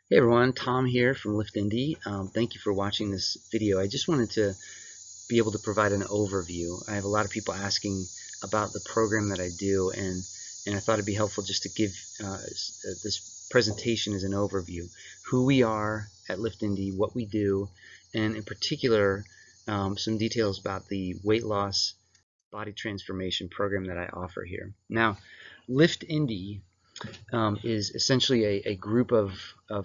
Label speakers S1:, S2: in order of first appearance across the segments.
S1: Hey everyone, Tom here from Lift Indy. Thank you for watching this video. I just wanted to be able to provide an overview. I have a lot of people asking about the program that I do, and I thought it'd be helpful just to give this presentation as an overview. Who we are at Lift Indy, what we do, and in particular, some details about the weight loss body transformation program that I offer here. Now, Lift Indy is essentially a group of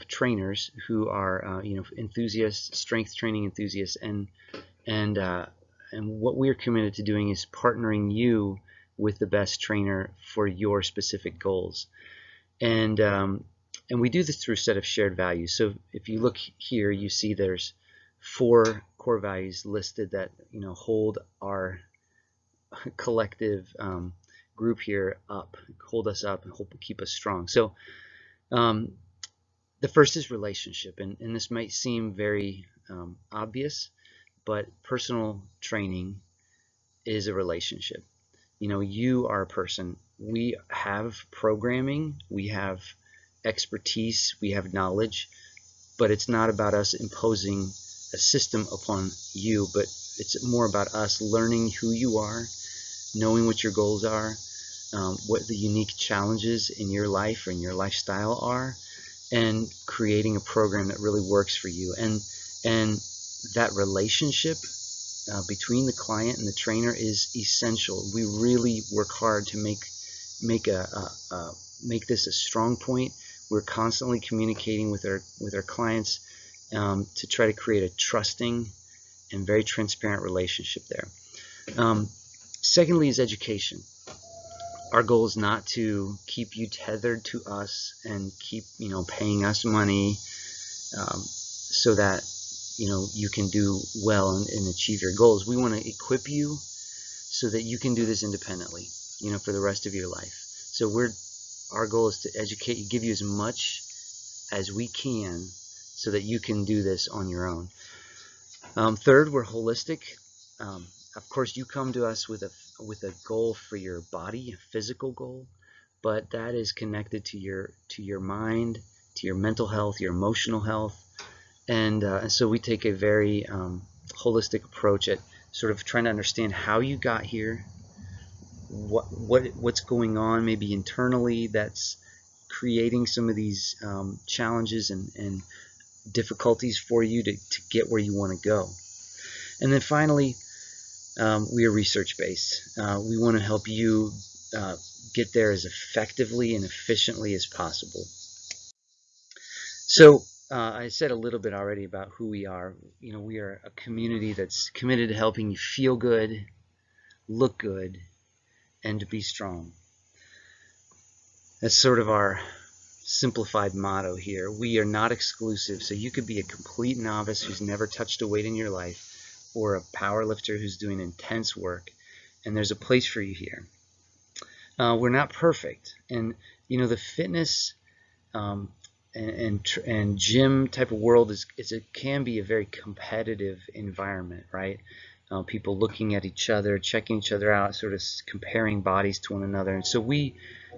S1: trainers who are enthusiasts, strength training enthusiasts, and uh, and what we're committed to doing is partnering you with the best trainer for your specific goals, and um, and we do this through a set of shared values. So if you look here, you see there's 4 core values listed that hold our collective group here up, hold us up, and keep us strong. So um, the first is relationship, and this might seem very obvious, but personal training is a relationship. You are a person. We have programming, we have expertise, we have knowledge, but it's not about us imposing a system upon you, but it's more about us learning who you are, knowing what your goals are, what the unique challenges in your life or in your lifestyle are, and creating a program that really works for you. And that relationship between the client and the trainer is essential. We really work hard to make this a strong point. We're constantly communicating with our clients to try to create a trusting and very transparent relationship there. Secondly is education. Our goal is not to keep you tethered to us and keep paying us money so that you can do well and achieve your goals. We want to equip you so that you can do this independently for the rest of your life. So our goal is to educate you, give you as much as we can so that you can do this on your own. Third, we're holistic. Of course, you come to us with a goal for your body, a physical goal, but that is connected to your mind, to your mental health, your emotional health, and so we take a very holistic approach at sort of trying to understand how you got here, what's going on maybe internally that's creating some of these challenges and difficulties for you to get where you want to go. And then finally, we are research-based. We want to help you get there as effectively and efficiently as possible. So I said a little bit already about who we are. We are a community that's committed to helping you feel good, look good, and to be strong. That's sort of our simplified motto here. We are not exclusive, so you could be a complete novice who's never touched a weight in your life, or a power lifter who's doing intense work, and there's a place for you here. We're not perfect, and the fitness and gym type of world it can be a very competitive environment, right? People looking at each other, checking each other out, sort of comparing bodies to one another, and so we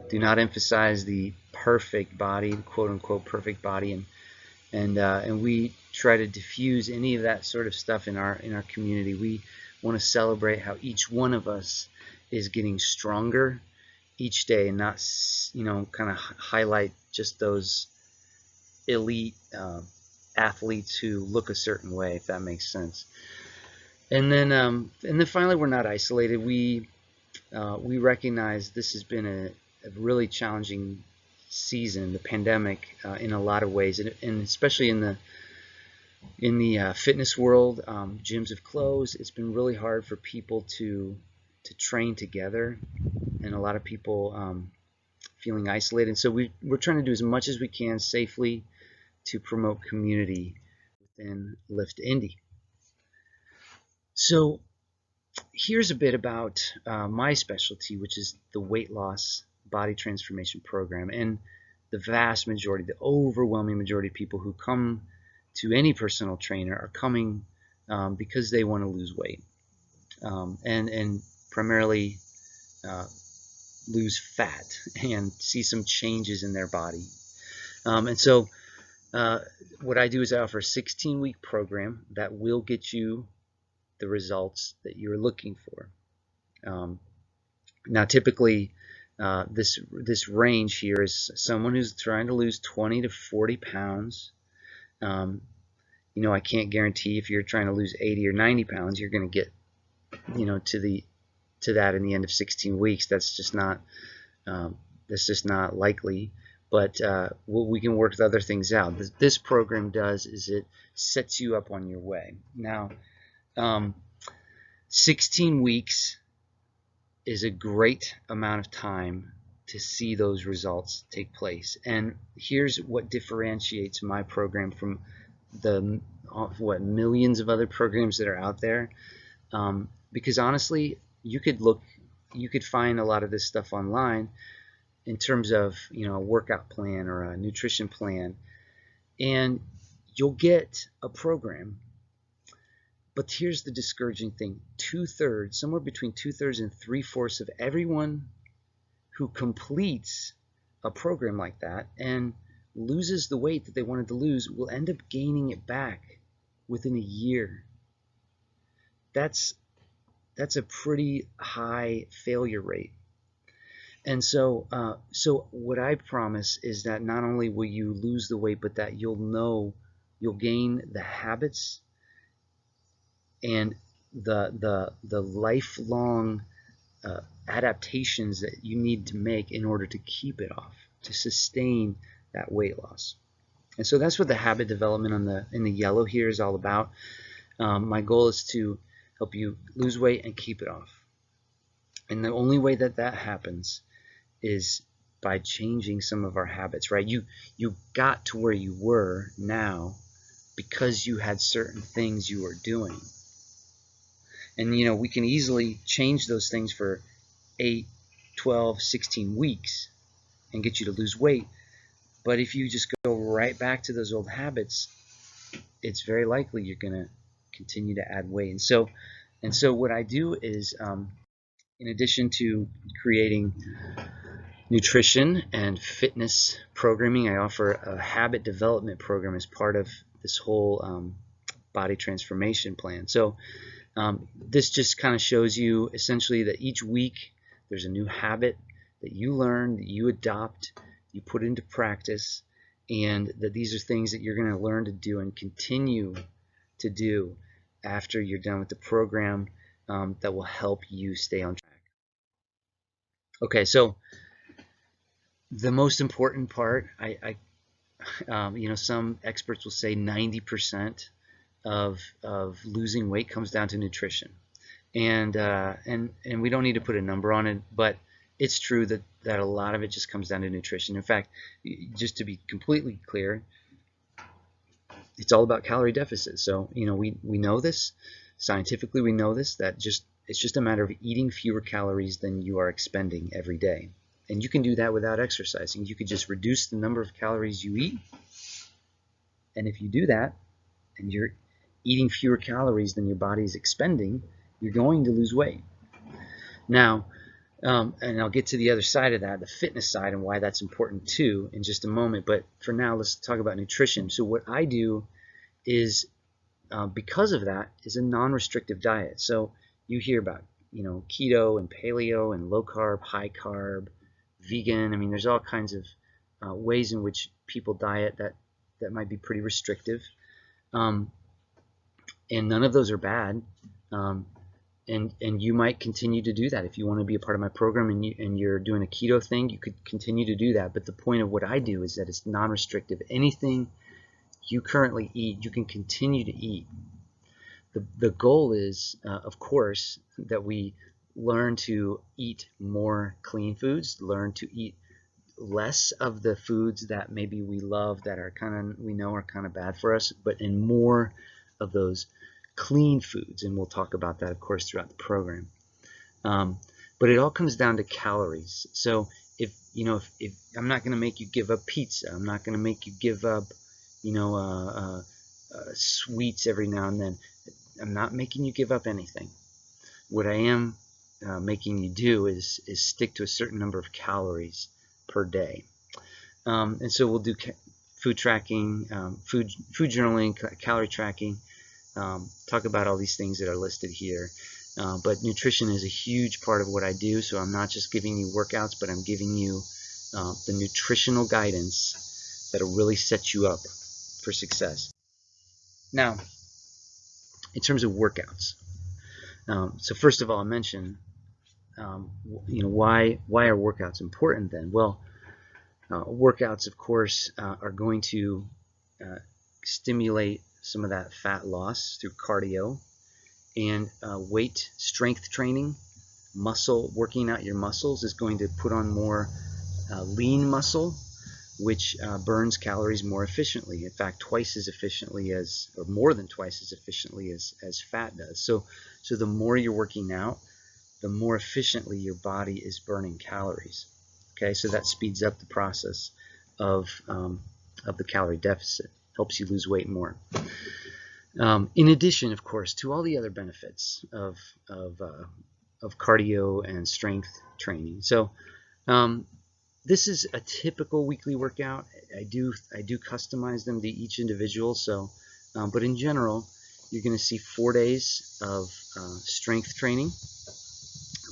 S1: do not emphasize the perfect body, quote unquote perfect body, and we try to diffuse any of that sort of stuff in our community. We want to celebrate how each one of us is getting stronger each day, and not kind of highlight just those elite athletes who look a certain way, if that makes sense. And then finally, we're not isolated. We recognize this has been a really challenging season, the pandemic, in a lot of ways, and especially in the fitness world. Gyms have closed. It's been really hard for people to train together, and a lot of people feeling isolated. So we're trying to do as much as we can safely to promote community within Lift Indy. So here's a bit about my specialty, which is the weight loss body transformation program. And the vast majority, the overwhelming majority of people who come to any personal trainer are coming because they want to lose weight, and primarily lose fat and see some changes in their body. And so uh, what I do is I offer a 16-week program that will get you the results that you're looking for. Now, typically, this range here is someone who's trying to lose 20 to 40 pounds. I can't guarantee if you're trying to lose 80 or 90 pounds, you're going to get, to that in the end of 16 weeks. That's just not likely. But we can work other things out. This program does is it sets you up on your way. Now, 16 weeks is a great amount of time to see those results take place. And here's what differentiates my program from the millions of other programs that are out there. Because honestly, you could find a lot of this stuff online in terms of a workout plan or a nutrition plan, and you'll get a program. But here's the discouraging thing: somewhere between 2/3 and 3/4 of everyone who completes a program like that and loses the weight that they wanted to lose will end up gaining it back within a year. That's a pretty high failure rate. And so what I promise is that not only will you lose the weight, but that you'll gain the habits and the lifelong adaptations that you need to make in order to keep it off, to sustain that weight loss. And so that's what the habit development in the yellow here is all about. My goal is to help you lose weight and keep it off. And the only way that happens is by changing some of our habits, right? You got to where you were now because you had certain things you were doing. And we can easily change those things for 8, 12, 16 weeks and get you to lose weight. But if you just go right back to those old habits, it's very likely you're going to continue to add weight. And so what I do is, in addition to creating nutrition and fitness programming, I offer a habit development program as part of this whole body transformation plan. So this just kind of shows you essentially that each week there's a new habit that you learn, that you adopt, you put into practice, and that these are things that you're going to learn to do and continue to do after you're done with the program, that will help you stay on track. Okay, so the most important part, some experts will say 90% of losing weight comes down to nutrition, and we don't need to put a number on it, but it's true that a lot of it just comes down to nutrition. In fact, just to be completely clear, it's all about calorie deficit. So we know this scientifically. We know this, that it's just a matter of eating fewer calories than you are expending every day. And you can do that without exercising. You could just reduce the number of calories you eat. And if you do that, and you're eating fewer calories than your body is expending, you're going to lose weight. Now, and I'll get to the other side of that, the fitness side, and why that's important too in just a moment. But for now, let's talk about nutrition. So what I do is, because of that, is a non-restrictive diet. So you hear about keto and paleo and low carb, high carb, vegan. I mean, there's all kinds of ways in which people diet that might be pretty restrictive, and none of those are bad. And you might continue to do that if you want to be a part of my program, and you're doing a keto thing. You could continue to do that. But the point of what I do is that it's non-restrictive. Anything you currently eat, you can continue to eat. The goal is, of course, that we learn to eat more clean foods, learn to eat less of the foods that maybe we love that are we know are kind of bad for us, but in more of those clean foods. And we'll talk about that, of course, throughout the program. But it all comes down to calories. So if I'm not going to make you give up pizza, I'm not going to make you give up sweets every now and then. I'm not making you give up anything. What I am making you do is stick to a certain number of calories per day. And so we'll do food tracking, food journaling, calorie tracking. Talk about all these things that are listed here. But nutrition is a huge part of what I do, so I'm not just giving you workouts, but I'm giving you the nutritional guidance that'll really set you up for success. Now, in terms of workouts, so first of all, I mentioned, why are workouts important then? Well, workouts, of course, are going to stimulate some of that fat loss through cardio, and weight strength training, working out your muscles is going to put on more lean muscle, which burns calories more efficiently. In fact, twice as efficiently as, or more than twice as efficiently as fat does. So the more you're working out, the more efficiently your body is burning calories. Okay, so that speeds up the process of the calorie deficit, helps you lose weight more. In addition, of course, to all the other benefits of cardio and strength training. So this is a typical weekly workout. I do customize them to each individual. So, but in general, you're going to see 4 days of strength training,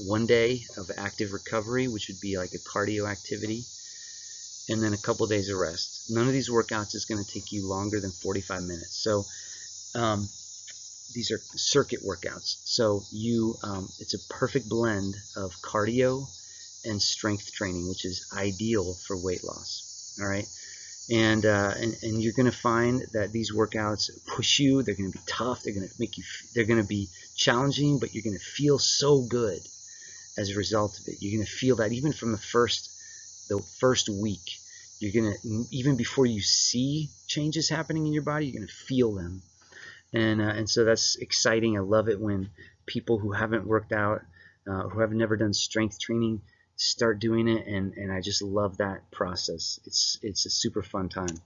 S1: 1 day of active recovery, which would be like a cardio activity, and then a couple days of rest. None of these workouts is going to take you longer than 45 minutes. So these are circuit workouts. So it's a perfect blend of cardio and strength training, which is ideal for weight loss. All right, and you're going to find that these workouts push you. They're going to be tough. They're going to make you. They're going to be challenging, but you're going to feel so good as a result of it. You're going to feel that even from the first week. You're going to, even before you see changes happening in your body, you're going to feel them. And so that's exciting. I love it when people who haven't worked out, who have never done strength training, start doing it, and I just love that process. It's a super fun time.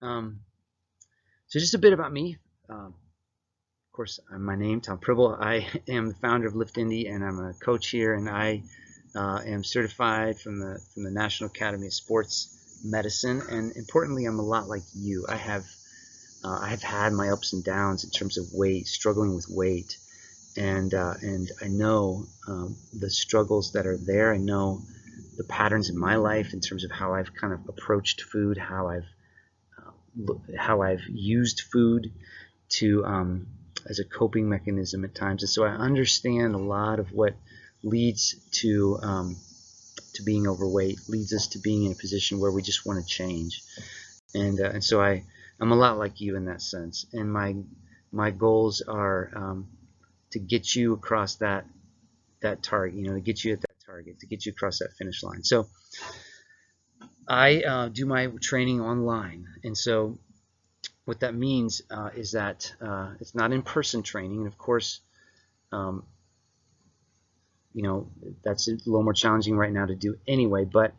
S1: So just a bit about me. Of course, my name, Tom Pribble. I am the founder of Lift Indy, and I'm a coach here, and I am certified from the National Academy of Sports Medicine. And importantly, I'm a lot like you. I have had my ups and downs in terms of weight, struggling with weight, and I know the struggles that are there. I know the patterns in my life in terms of how I've kind of approached food, how I've used food to as a coping mechanism at times, and so I understand a lot of what leads to being overweight, leads us to being in a position where we just want to change, and so I'm a lot like you in that sense, and my goals are to get you across that target, to get you at that target, to get you across that finish line. So I do my training online, and so what that means is that it's not in-person training, and of course, that's a little more challenging right now to do anyway, but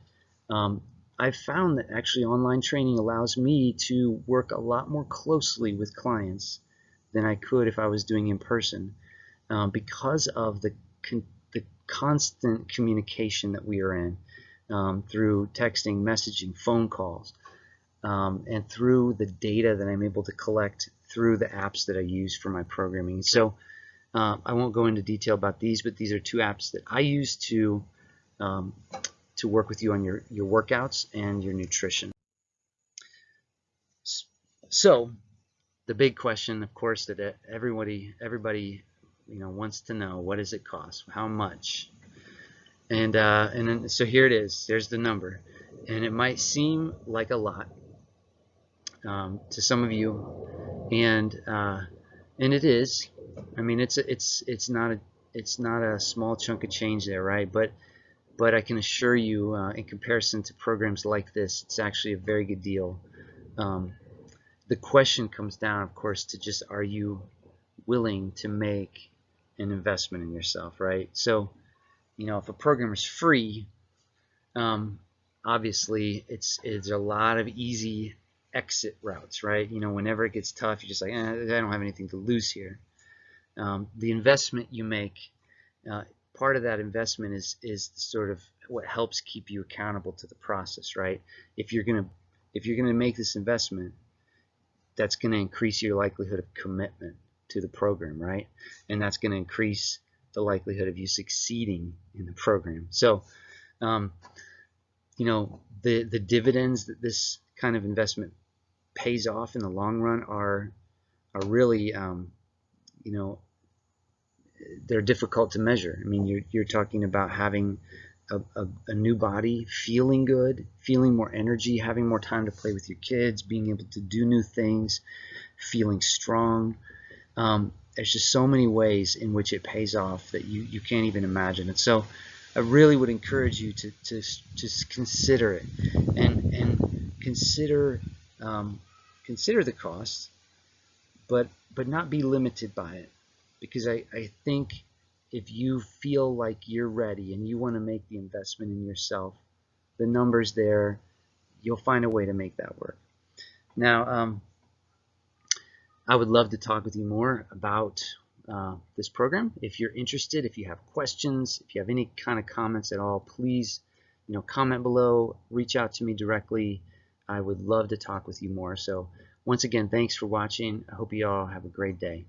S1: I've found that actually online training allows me to work a lot more closely with clients than I could if I was doing in person, because of the constant communication that we are in through texting, messaging, phone calls, and through the data that I'm able to collect through the apps that I use for my programming. So I won't go into detail about these, but these are 2 apps that I use to work with you on your workouts and your nutrition. So the big question, of course, that everybody wants to know: what does it cost? How much? And then, so here it is. There's the number, and it might seem like a lot to some of you, and it is. I mean, it's not a small chunk of change there, right? But I can assure you, in comparison to programs like this, it's actually a very good deal. The question comes down, of course, to just, are you willing to make an investment in yourself, right? So, if a program is free, obviously it's a lot of easy exit routes, right? Whenever it gets tough, you're just like, I don't have anything to lose here. The investment you make, part of that investment is sort of what helps keep you accountable to the process, right? If you're going to if you're going to make this investment, that's going to increase your likelihood of commitment to the program, right? And that's going to increase the likelihood of you succeeding in the program. So, you know, the dividends that this kind of investment pays off in the long run are really, you know, they're difficult to measure. I mean, you're talking about having a new body, feeling good, feeling more energy, having more time to play with your kids, being able to do new things, feeling strong. There's just so many ways in which it pays off that you can't even imagine it. So I really would encourage you to just consider it and consider the cost, but not be limited by it, because I think if you feel like you're ready and you want to make the investment in yourself, the numbers there, you'll find a way to make that work. Now, I would love to talk with you more about this program. If you're interested, if you have questions, if you have any kind of comments at all, please, you know, comment below, reach out to me directly. I would love to talk with you more. So once again, thanks for watching. I hope you all have a great day.